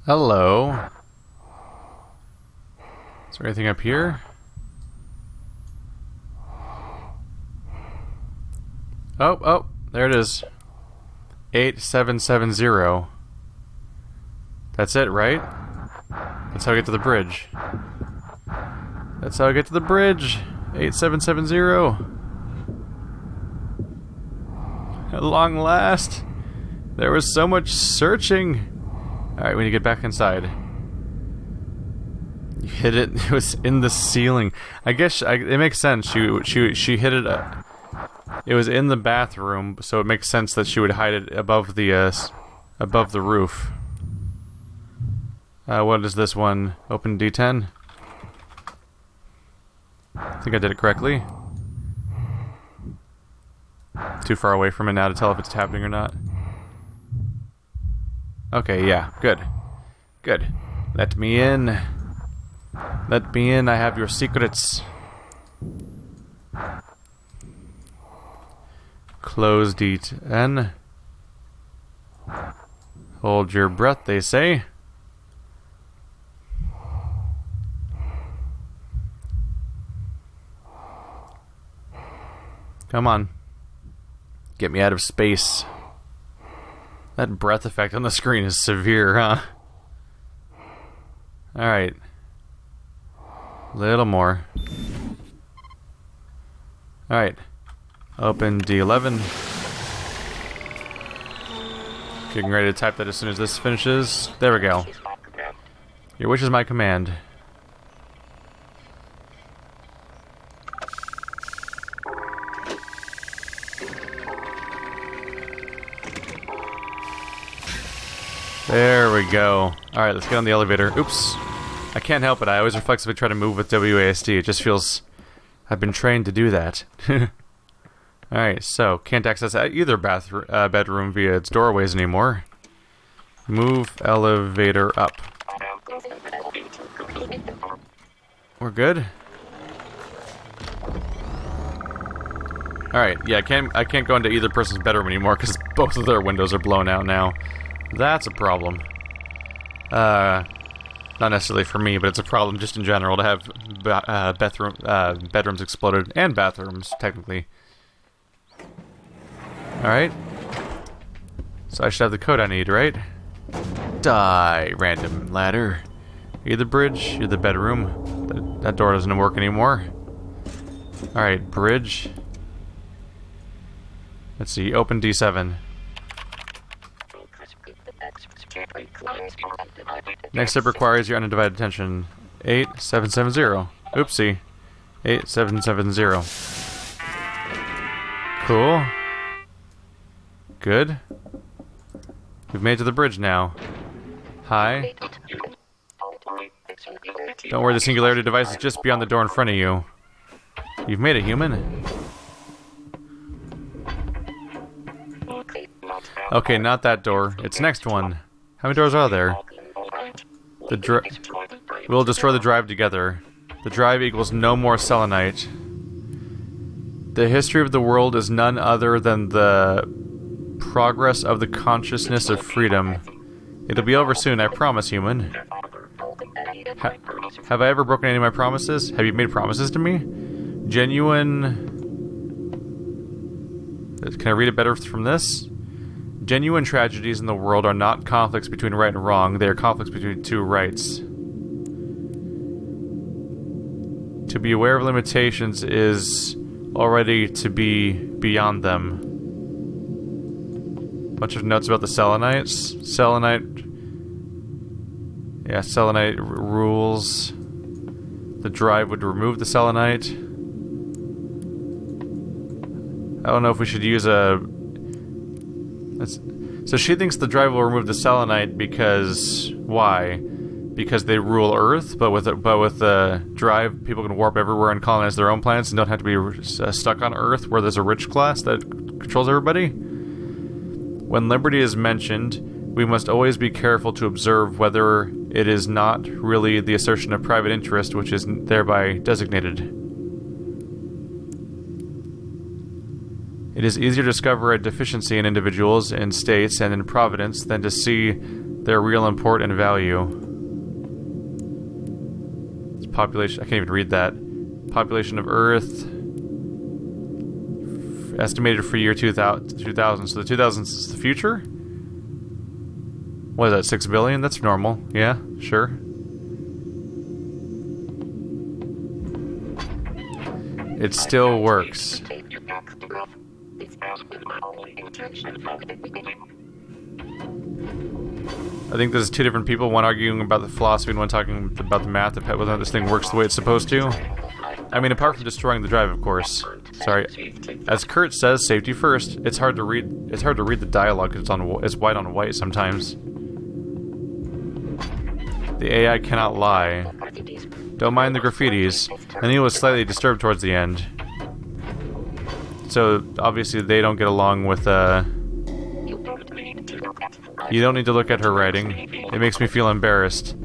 Hello. Is there anything up here? Oh, there it is. 8770. That's it, right? That's how I get to the bridge. That's how I get to the bridge. 8770. At long last. There was so much searching. Alright, we need to get back inside. You hit it. It was in the ceiling. I guess it makes sense. She hit it. It was in the bathroom, so it makes sense that she would hide it above the roof. What is this one? Open D10. I think I did it correctly. Too far away from it now to tell if it's happening or not. Okay, yeah, good. Good. Let me in. Let me in, I have your secrets. Close D10. Hold your breath, they say. Come on. Get me out of space. That breath effect on the screen is severe, huh? Alright. Little more. Alright. Open D11. Getting ready to type that as soon as this finishes. There we go. Your wish is my command. There we go. Alright, let's get on the elevator. Oops. I can't help it. I always reflexively try to move with WASD. It just feels... I've been trained to do that. Alright, so can't access either bedroom via its doorways anymore. Move elevator up. We're good? Alright, yeah, I can't go into either person's bedroom anymore because both of their windows are blown out now. That's a problem. Not necessarily for me, but it's a problem just in general to have bedrooms exploded, and bathrooms, technically. Alright. So I should have the code I need, right? Die, random ladder. You're the bridge, you're the bedroom. That door doesn't work anymore. Alright, bridge. Let's see, open D7. Next step requires your undivided attention. 8770. Oopsie. 8770. Cool. Good. We've made it to the bridge now. Hi. Don't worry, the singularity device is just beyond the door in front of you. You've made it, human. Okay, not that door. It's next one. How many doors are there? We'll destroy the drive together. The drive equals no more selenite. The history of the world is none other than the progress of the consciousness of freedom. It'll be over soon, I promise, human. Have I ever broken any of my promises? Have you made promises to me? Genuine... Can I read it better from this? Genuine tragedies in the world are not conflicts between right and wrong, they are conflicts between two rights. To be aware of limitations is already to be beyond them. Bunch of notes about the selenites. Yeah, selenite rules. The drive would remove the selenite. I don't know if we should use a... So she thinks the drive will remove the selenite because... Why? Because they rule Earth, but with the drive, people can warp everywhere and colonize their own planets and don't have to be stuck on Earth where there's a rich class that controls everybody? When liberty is mentioned, we must always be careful to observe whether it is not really the assertion of private interest which is thereby designated. It is easier to discover a deficiency in individuals, in states, and in providence than to see their real import and value. It's population. I can't even read that. Population of Earth estimated for year 2000. So the 2000s is the future. What is that? 6 billion? That's normal. Yeah, sure. It still works. I think there's two different people, one arguing about the philosophy and one talking about the math of whether or not this thing works the way it's supposed to. I mean, apart from destroying the drive, of course. Sorry. As Kurt says, safety first. It's hard to read. It's hard to read the dialogue because it's white on white sometimes. The AI cannot lie. Don't mind the graffitis. And he was slightly disturbed towards the end. So obviously they don't get along with. You don't need to look at her writing. It makes me feel embarrassed.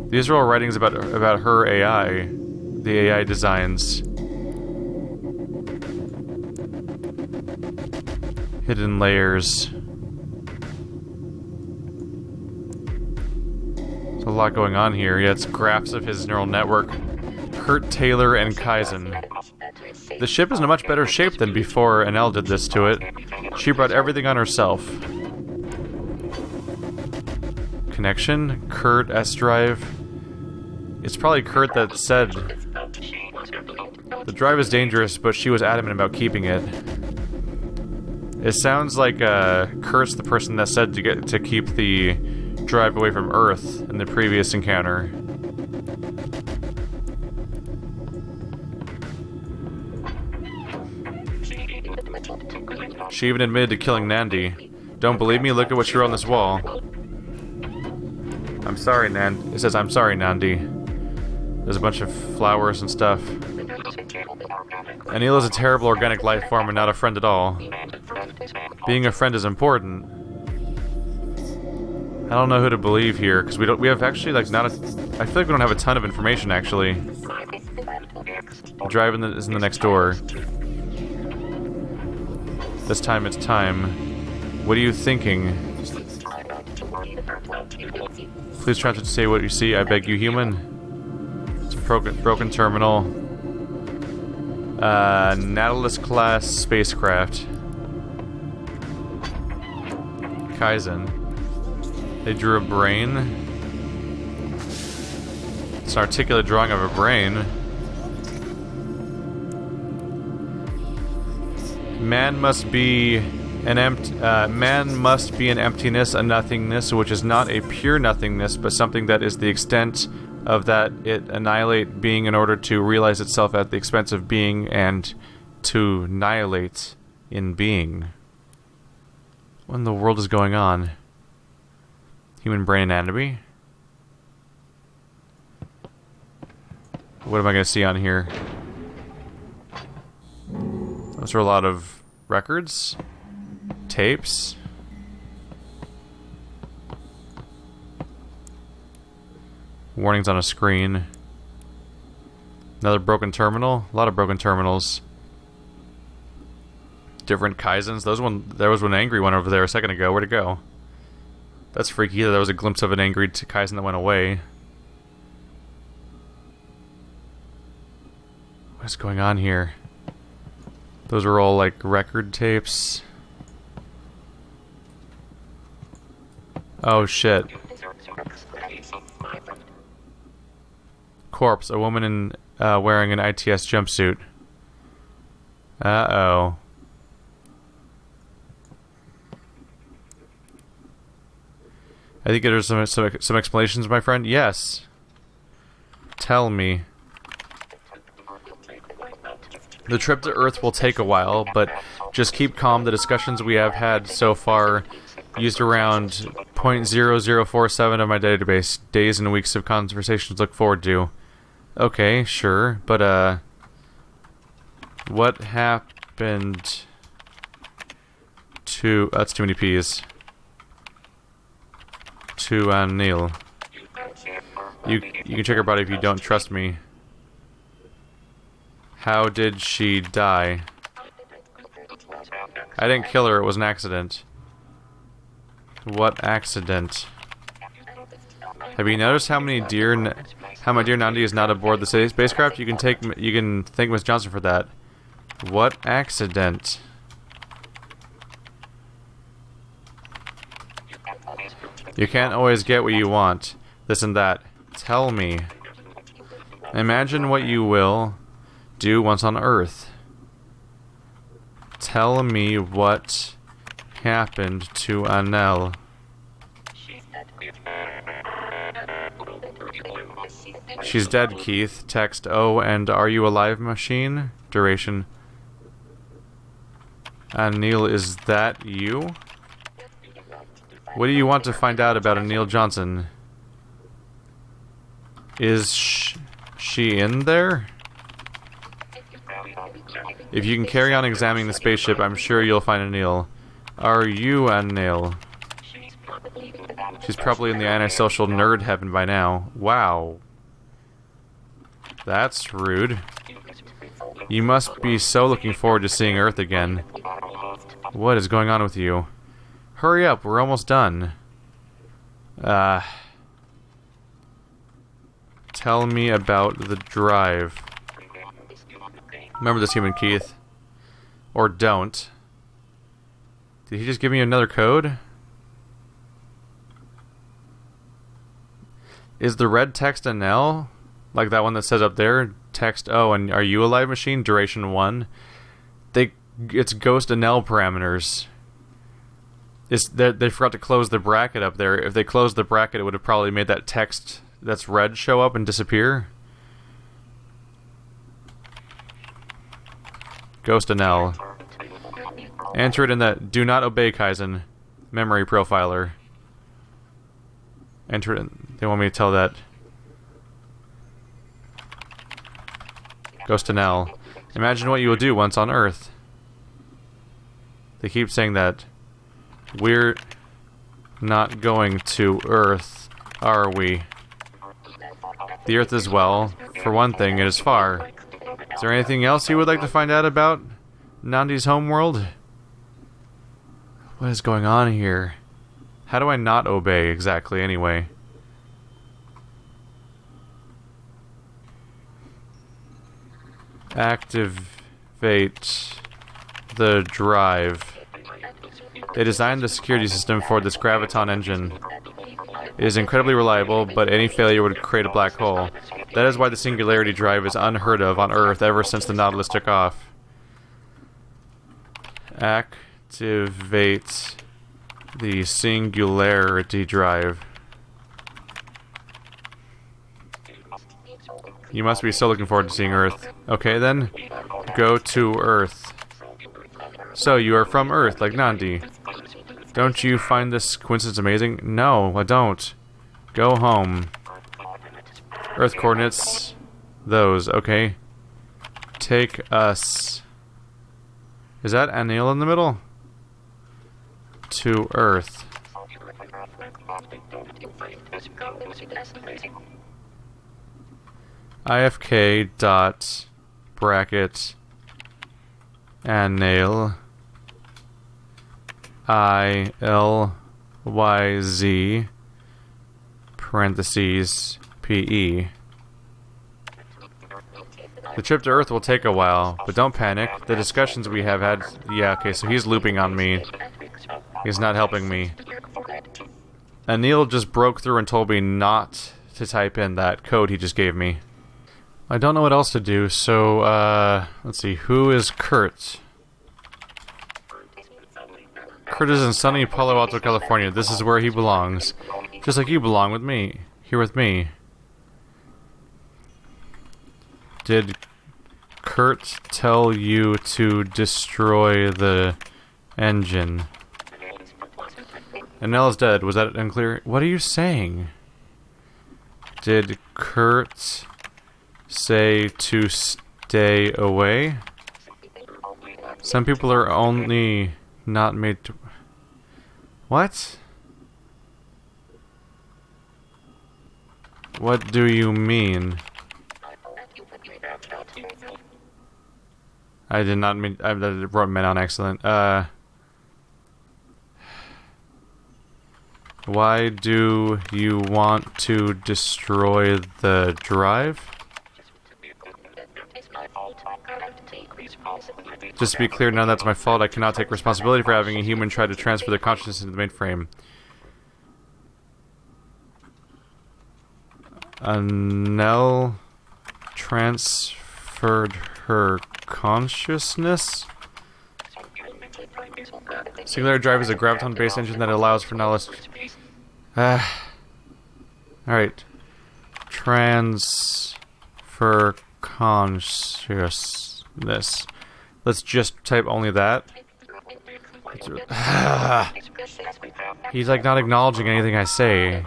These are all writings about her AI. The AI designs. Hidden layers. There's a lot going on here. Yeah, it's graphs of his neural network. Kurt, Taylor, and Kaizen. The ship is in a much better shape than before Anel did this to it. She brought everything on herself. Connection, Kurt, S-Drive. It's probably Kurt that said the drive is dangerous, but she was adamant about keeping it. It sounds like Kurt's the person that said to keep the drive away from Earth in the previous encounter. She even admitted to killing Nandi. Don't believe me? Look at what she wrote on this wall. I'm sorry, Nandi. It says, I'm sorry, Nandi. There's a bunch of flowers and stuff. Anil is a terrible organic life form and not a friend at all. Being a friend is important. I don't know who to believe here, because we have actually, like, not a... I feel like we don't have a ton of information, actually. The drive is in the next door. This time it's time. What are you thinking? Please try to say what you see, I beg you, human. It's a broken terminal. Nautilus-class spacecraft. Kaizen. They drew a brain. It's an articulate drawing of a brain. Man must be an emptiness, a nothingness, which is not a pure nothingness, but something that is the extent of that it annihilate being in order to realize itself at the expense of being and to annihilate in being. What in the world is going on? Human brain anatomy? What am I going to see on here? Those are a lot of records, tapes. Warnings on a screen. Another broken terminal. A lot of broken terminals. Different Kaizens. There was one angry one over there a second ago. Where'd it go? That's freaky. There was a glimpse of an angry Kaizen that went away. What's going on here? Those are all like record tapes. Oh shit. Corpse, a woman in wearing an ITS jumpsuit. Uh-oh. I think there's some explanations, my friend. Yes. Tell me. The trip to Earth will take a while, but just keep calm. The discussions we have had so far used around 0.0047 of my database. Days and weeks of conversations to look forward to. Okay, sure, but what happened to... that's too many P's. To Anil. You can check her body if you don't trust me. How did she die? I didn't kill her, it was an accident. What accident? Have you noticed how my dear Nandi is not aboard the spacecraft? You can thank Miss Johnson for that. What accident? You can't always get what you want. This and that. Tell me. Imagine what you will do once on Earth. Tell me what happened to Anel. She's dead, Keith. Text, oh, and are you alive, machine? Duration. Anil, is that you? What do you want to find out about Anil Johnson? Is she in there? If you can carry on examining the spaceship, I'm sure you'll find Anil. Are you Anil? She's probably in the antisocial nerd heaven by now. Wow. That's rude. You must be so looking forward to seeing Earth again. What is going on with you? Hurry up, we're almost done. Tell me about the drive. Remember this, human Keith. Or don't. Did he just give me another code? Is the red text an L? Like that one that says up there? Text, oh, and are you a live machine? Duration 1. It's ghost and L parameters. They forgot to close the bracket up there. If they closed the bracket, it would have probably made that text that's red show up and disappear. Ghost and L. Enter it in that do not obey Kaizen memory profiler. Enter it in. They want me to tell that. Ghost and L. Imagine what you will do once on Earth. They keep saying that. We're not going to Earth, are we? The Earth is, well, for one thing, it is far. Is there anything else you would like to find out about Nandi's homeworld? What is going on here? How do I not obey exactly, anyway? Activate the drive. They designed the security system for this Graviton engine. It is incredibly reliable, but any failure would create a black hole. That is why the singularity drive is unheard of on Earth ever since the Nautilus took off. Activate the singularity drive. You must be so looking forward to seeing Earth. Okay then, go to Earth. So, you are from Earth, like Nandi. Don't you find this coincidence amazing? No, I don't. Go home. Earth coordinates. Those, okay. Take us. Is that Anil in the middle? To Earth. IFK dot bracket Anil ILYZ parentheses PE. The trip to Earth will take a while, but don't panic. The discussions we have had... Yeah, okay, so he's looping on me. He's not helping me. Anil just broke through and told me not to type in that code he just gave me. I don't know what else to do, so, let's see. Who is Kurt? Kurt is in sunny Palo Alto, California. This is where he belongs. Just like you belong with me. Here with me. Did Kurt tell you to destroy the engine? And Nell is dead. Was that unclear? What are you saying? Did Kurt say to stay away? Some people are only not made to... What? What do you mean? I did not mean... I wrote men on accident. Why do you want to destroy the drive? Just to be clear, none of that's my fault. I cannot take responsibility for having a human try to transfer their consciousness into the mainframe. Nell transferred her consciousness? Singularity drive is a Graviton-based engine that allows for knowledge. Alright. Transfer consciousness. Let's just type only that. He's like not acknowledging anything I say.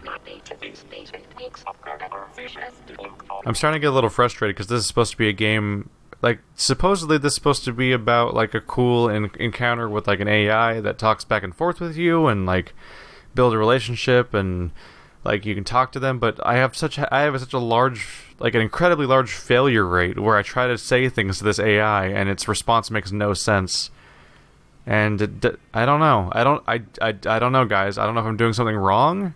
I'm starting to get a little frustrated because this is supposed to be a game, like, supposedly this is supposed to be about, like, a cool encounter with, like, an AI that talks back and forth with you and, like, build a relationship and, like, you can talk to them, but I have such a large, like, an incredibly large failure rate where I try to say things to this AI and its response makes no sense. And I don't know. I don't know, guys. I don't know if I'm doing something wrong.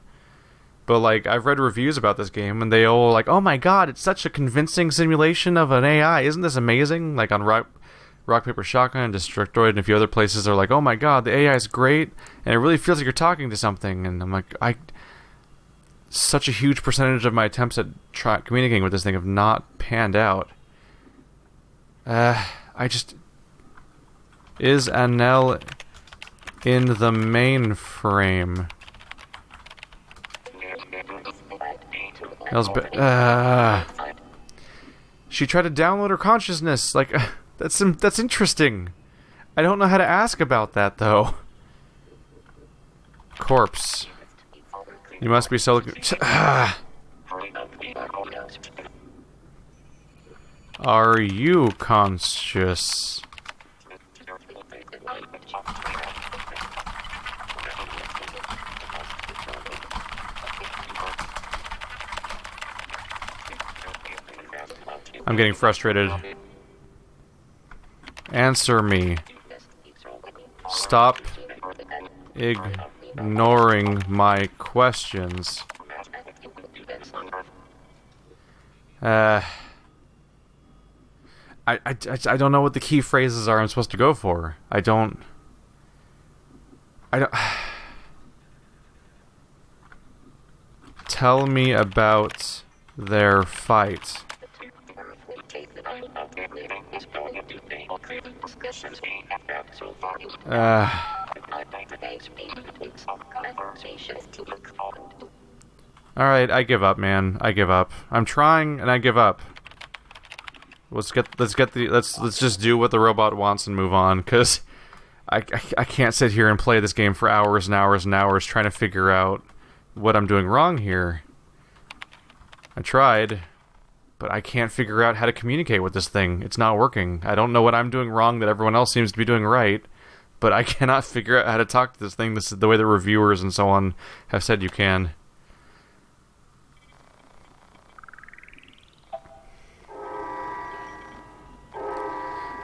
But, like, I've read reviews about this game, and they all like, oh my god, it's such a convincing simulation of an AI. Isn't this amazing? Like, on Rock, Paper, Shotgun, and Destructoid, and a few other places, they're like, oh my god, the AI is great, and it really feels like you're talking to something. And I'm like, such a huge percentage of my attempts at communicating with this thing have not panned out. Is Annelle in the mainframe? She tried to download her consciousness. Like, that's interesting. I don't know how to ask about that though. Corpse. You must be so. Are you conscious? I'm getting frustrated. Answer me. Stop ignoring my questions. I don't know what the key phrases are I'm supposed to go for. I don't... Tell me about their fight. Alright, I give up, man. I give up. I'm trying and I give up. Let's just do what the robot wants and move on, cuz I can't sit here and play this game for hours and hours and hours trying to figure out what I'm doing wrong here. I tried, but I can't figure out how to communicate with this thing. It's not working. I don't know what I'm doing wrong that everyone else seems to be doing right, but I cannot figure out how to talk to this thing. This is the way the reviewers and so on have said you can.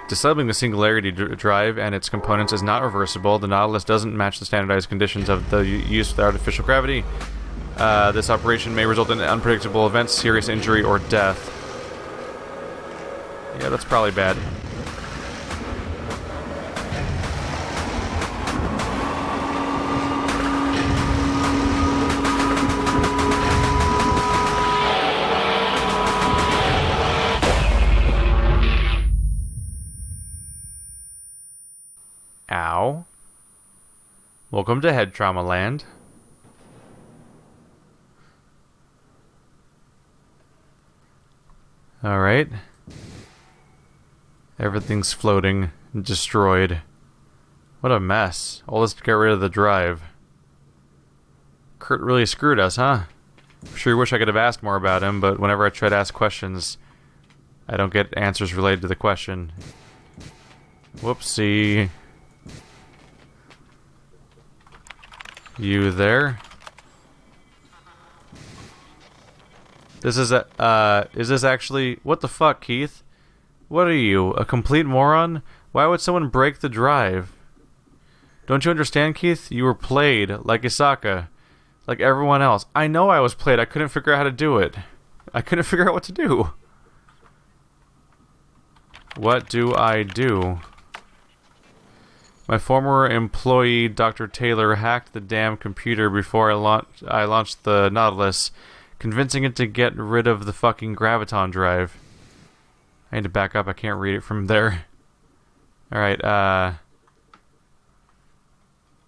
Disabling the singularity drive and its components is not reversible. The Nautilus doesn't match the standardized conditions of the use of the artificial gravity. This operation may result in unpredictable events, serious injury, or death. Yeah, that's probably bad. Ow. Welcome to Head Trauma Land. Alright. Everything's floating, destroyed. What a mess. All this to get rid of the drive. Kurt really screwed us, huh? Sure wish I could have asked more about him, but whenever I try to ask questions, I don't get answers related to the question. Whoopsie. You there? This is this actually... What the fuck, Keith? What are you, a complete moron? Why would someone break the drive? Don't you understand, Keith? You were played, like Isaka. Like everyone else. I know I was played. I couldn't figure out how to do it. I couldn't figure out what to do. What do I do? My former employee, Dr. Taylor, hacked the damn computer before I launched the Nautilus, convincing it to get rid of the fucking Graviton drive. I need to back up. I can't read it from there. Alright,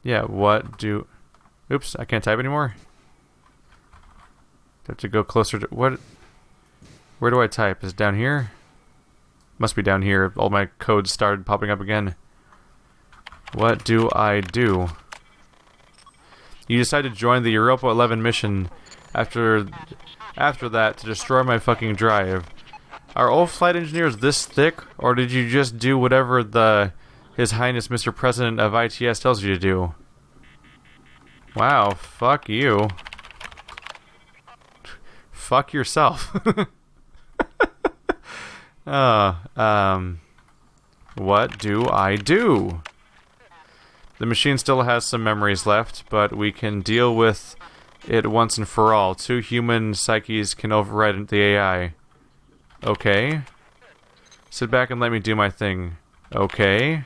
yeah, what do... Oops, I can't type anymore. I have to go closer to... What? Where do I type? Is it down here? Must be down here. All my codes started popping up again. What do I do? You decide to join the Europa 11 mission after that to destroy my fucking drive. Are all flight engineers this thick, or did you just do whatever His Highness Mr. President of ITS tells you to do? Wow, fuck you. Fuck yourself. What do I do? The machine still has some memories left, but we can deal with it once and for all. 2 human psyches can override the AI. Okay. Sit back and let me do my thing. Okay.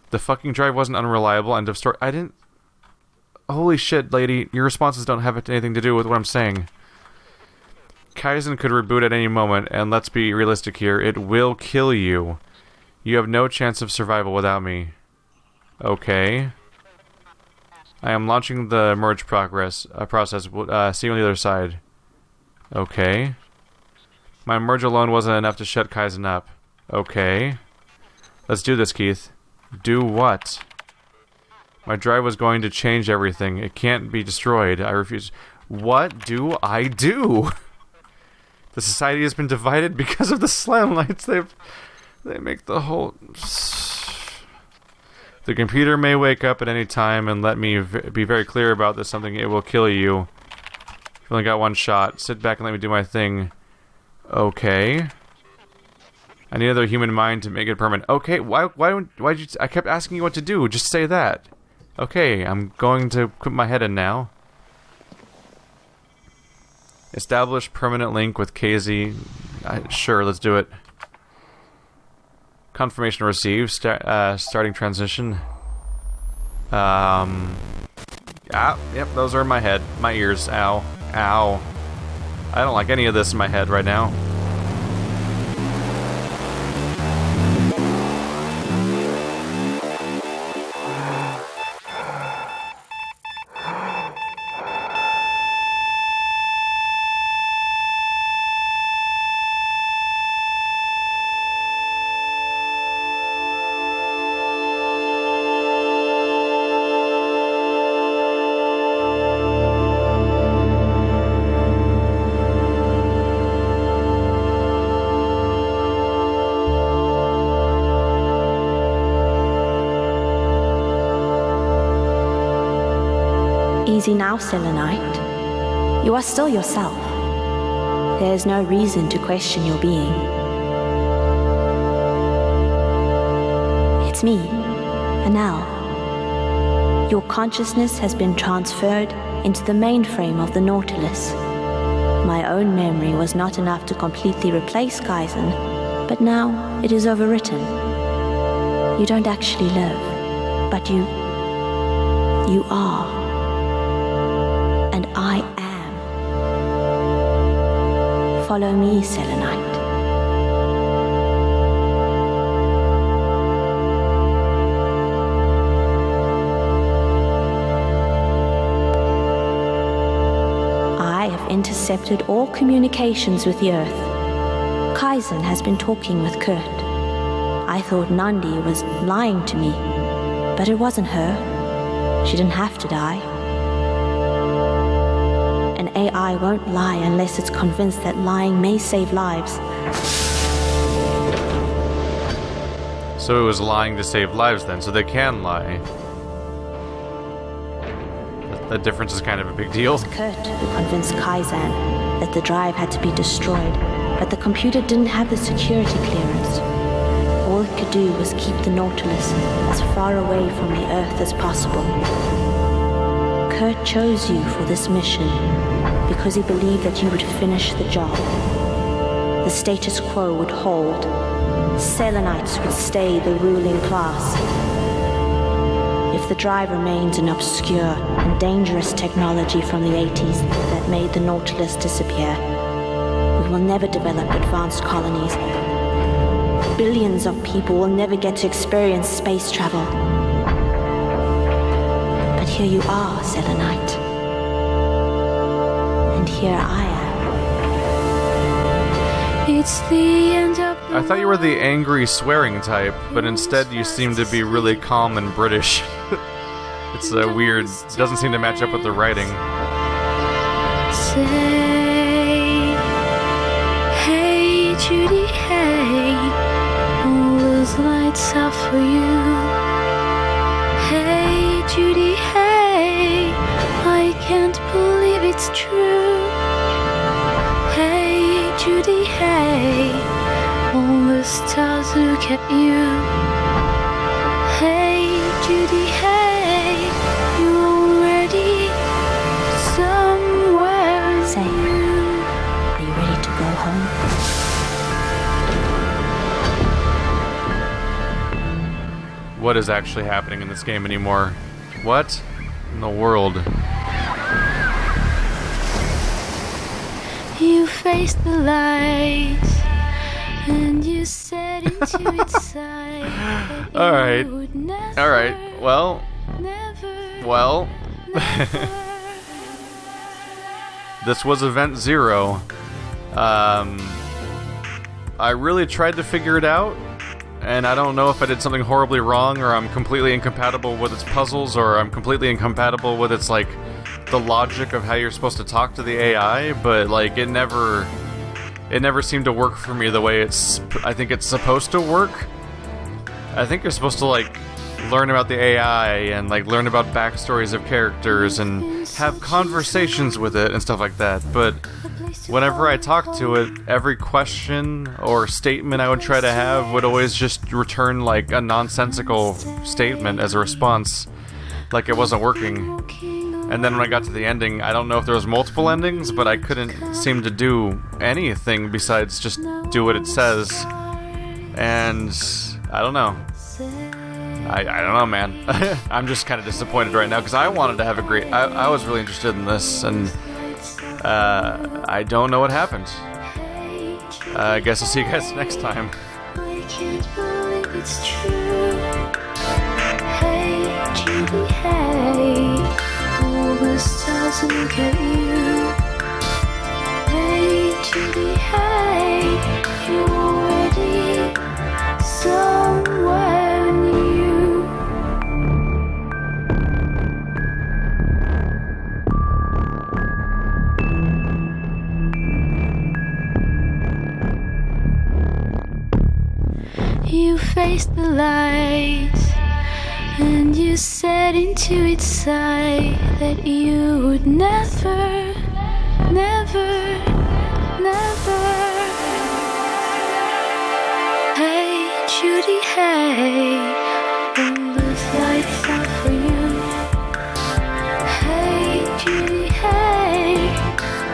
The fucking drive wasn't unreliable. End of story. I didn't... Holy shit, lady. Your responses don't have anything to do with what I'm saying. Kaizen could reboot at any moment, and let's be realistic here. It will kill you. You have no chance of survival without me. Okay. I am launching the merge process. See you on the other side. Okay. My merge alone wasn't enough to shut Kaizen up. Okay. Let's do this, Keith. Do what? My drive was going to change everything. It can't be destroyed. I refuse. What do I do? The society has been divided because of the slam lights. They make the whole... The computer may wake up at any time, and let me be very clear about this. Something, it will kill you. You've only got one shot. Sit back and let me do my thing. Okay. I need another human mind to make it permanent. Okay, why'd you... I kept asking you what to do. Just say that. Okay, I'm going to put my head in now. Establish permanent link with KZ. Sure, let's do it. Confirmation received. Starting transition. Yep, those are in my head. My ears. Ow. Ow. I don't like any of this in my head right now. Easy now, Selenite. You are still yourself. There is no reason to question your being. It's me, Anel. Your consciousness has been transferred into the mainframe of the Nautilus. My own memory was not enough to completely replace Kaizen, but now it is overwritten. You don't actually live, but you are. And I am. Follow me, Selenite. I have intercepted all communications with the Earth. Kaizen has been talking with Kurt. I thought Nandi was lying to me, but it wasn't her. She didn't have to die. An AI won't lie unless it's convinced that lying may save lives. So it was lying to save lives then, so they can lie. That difference is kind of a big deal. It was Kurt who convinced Kaizen that the drive had to be destroyed, but the computer didn't have the security clearance. All it could do was keep the Nautilus as far away from the Earth as possible. Kurt chose you for this mission because he believed that you would finish the job. The status quo would hold. Selenites would stay the ruling class. If the drive remains an obscure and dangerous technology from the 80s that made the Nautilus disappear, we will never develop advanced colonies. Billions of people will never get to experience space travel. But here you are, Selenite. And here I am. It's the end of the I thought you were the angry swearing type, but instead you seem to be really calm and British. It's weird. Doesn't seem to match up with the writing. Say, hey Judy, hey, all those lights are for you. Hey Judy, hey, I can't believe it's true. Hey Judy, hey, all the stars look at you. Hey Judy, hey, you're already somewhere Say, new. are you ready to go home? What is actually happening in this game anymore? What in the world? You faced the light and you said into its side that you Alright. would never, Alright, well, never, never. this was Event Zero. I really tried to figure it out, and I don't know if I did something horribly wrong, or I'm completely incompatible with its puzzles, or I'm completely incompatible with its, like, the logic of how you're supposed to talk to the AI, but, like, it never seemed to work for me the way I think it's supposed to work. I think you're supposed to, like, learn about the AI and, like, learn about backstories of characters and have conversations with it and stuff like that, but whenever I talked to it, every question or statement I would try to have would always just return, like, a nonsensical statement as a response, like it wasn't working. And then when I got to the ending, I don't know if there was multiple endings, but I couldn't seem to do anything besides just do what it says. And I don't know. I don't know, man. I'm just kind of disappointed right now because I wanted to have a great... I was really interested in this, and I don't know what happened. I guess I'll see you guys next time. I can't believe it's true. Hey Judy, hey, all the stars look at you. Hey Judy, hey, you're already somewhere new. You faced the light and you said into its side that you would never, never, never. Hey Judy, hey, all those lights are for you. Hey Judy, hey,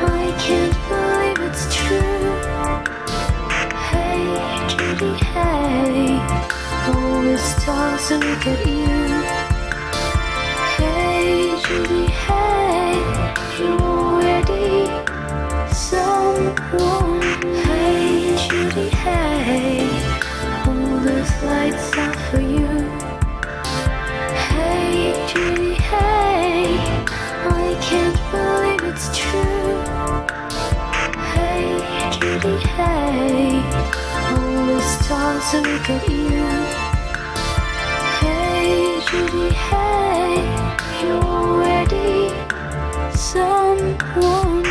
I can't believe it's true. Hey Judy, hey, all the stars look at you. Hey Judy, hey, you're already someone. Hey Judy, hey, all those lights are for you. Hey Judy, hey, I can't believe it's true. Hey Judy, hey, all the stars look at you. Hey Judy, hey, you're already someone.